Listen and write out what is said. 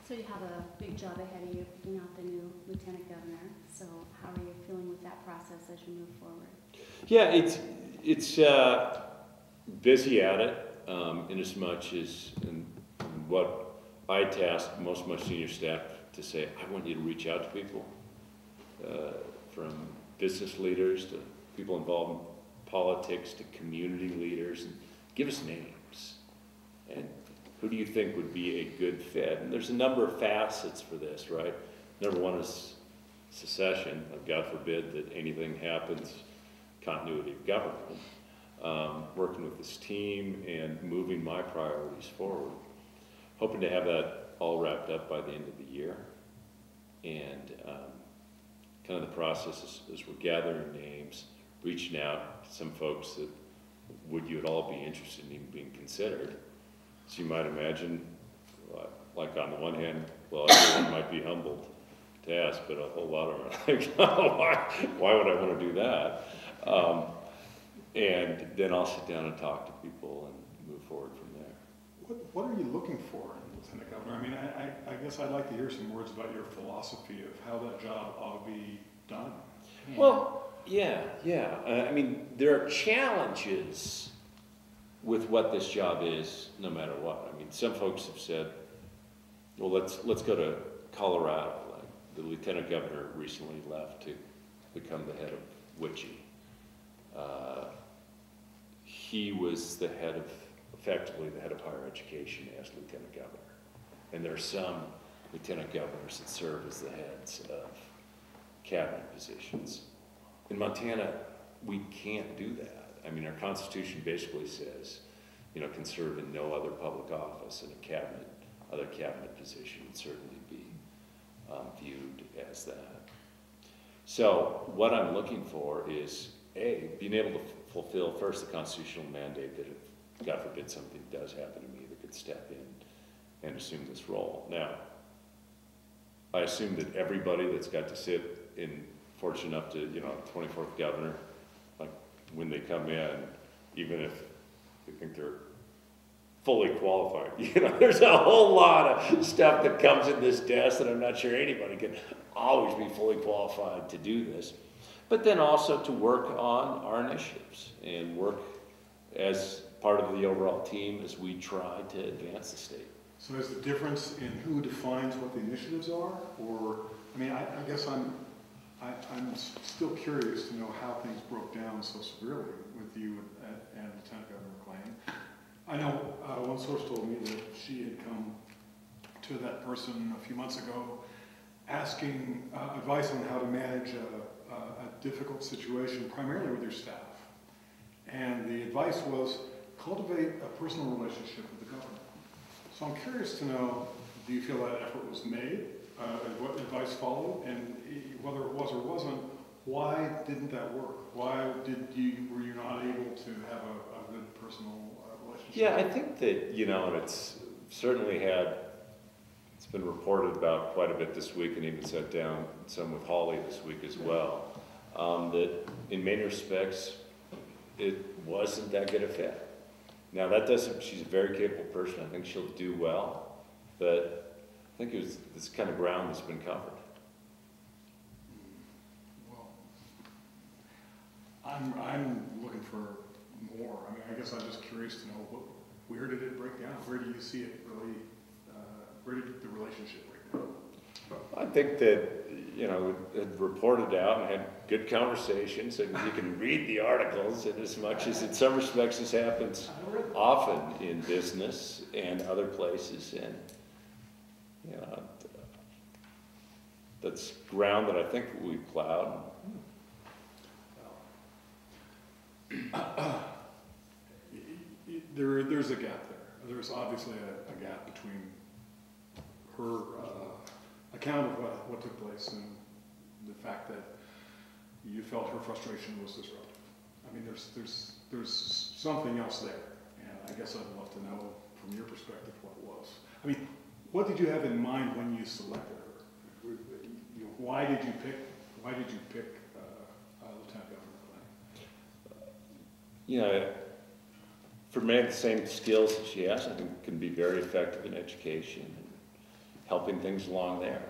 So you have a big job ahead of you picking out the new lieutenant governor. So how are you feeling with that process as you move forward? Yeah, it's busy at it, in as much as what I tasked most of my senior staff to say, I want you to reach out to people, from business leaders to people involved in politics to community leaders, and give us names. And who do you think would be a good fit? And there's a number of facets for this, right? Number one is secession. God forbid that anything happens, continuity of government. Working with this team and moving my priorities forward. Hoping to have that all wrapped up by the end of the year. And kind of the process is we're gathering names, reaching out to some folks that would you at all be interested in being considered. So you might imagine, like on the one hand, well, everyone might be humbled to ask, but a whole lot of them are like, oh, why would I want to do that? And then I'll sit down and talk to people and move forward from there. What are you looking for in Lieutenant Governor? I mean, I guess I'd like to hear some words about your philosophy of how that job ought to be done. Well, yeah. I mean, there are challenges with what this job is, no matter what. I mean, some folks have said, well, let's go to Colorado. Like the lieutenant governor recently left to become the head of Wichita. He was the head of, effectively the head of higher education as lieutenant governor. And there are some lieutenant governors that serve as the heads of cabinet positions. In Montana, we can't do that. I mean, our Constitution basically says, can serve in no other public office, and other cabinet position would certainly be viewed as that. So what I'm looking for is, A, being able to fulfill first the constitutional mandate that if, God forbid, something does happen to me, that could step in and assume this role. Now, I assume that everybody that's got to sit in, fortunate enough to, 24th governor, like when they come in, even if they think they're fully qualified, there's a whole lot of stuff that comes in this desk that I'm not sure anybody can always be fully qualified to do this. But then also to work on our initiatives and work as part of the overall team as we try to advance the state. So is the difference in who defines what the initiatives are? Or, I mean, I guess I'm still curious to know how things broke down so severely with you and Lieutenant Governor McLean. I know one source told me that she had come to that person a few months ago asking advice on how to manage a difficult situation, primarily with your staff. And the advice was cultivate a personal relationship with the governor. So I'm curious to know, do you feel that effort was made, what advice followed, and whether it was or wasn't, why didn't that work? Why were you not able to have a good personal relationship? Yeah, I think that, and it's certainly it's been reported about quite a bit this week, and even sat down some with Holly this week as well, that in many respects, it wasn't that good a fit. Now that doesn't, she's a very capable person, I think she'll do well, but I think it was this kind of ground that's been covered. Well, I'm looking for more. I mean, I guess I'm just curious to know where did it break down? Where do you see it really, where did the relationship break down? I think that, had reported out and had good conversations, and you can read the articles, and as much as in some respects this happens often in business and other places, and that's ground that I think we plowed. There's a gap there. There's obviously a gap between her account of what took place and the fact that you felt her frustration was disruptive. I mean, there's something else there, and I guess I'd love to know from your perspective what it was. I mean, what did you have in mind when you selected her? Why did you pick Lieutenant Governor McLean? For me, the same skills that she has, I think, can be very effective in education. helping things along there.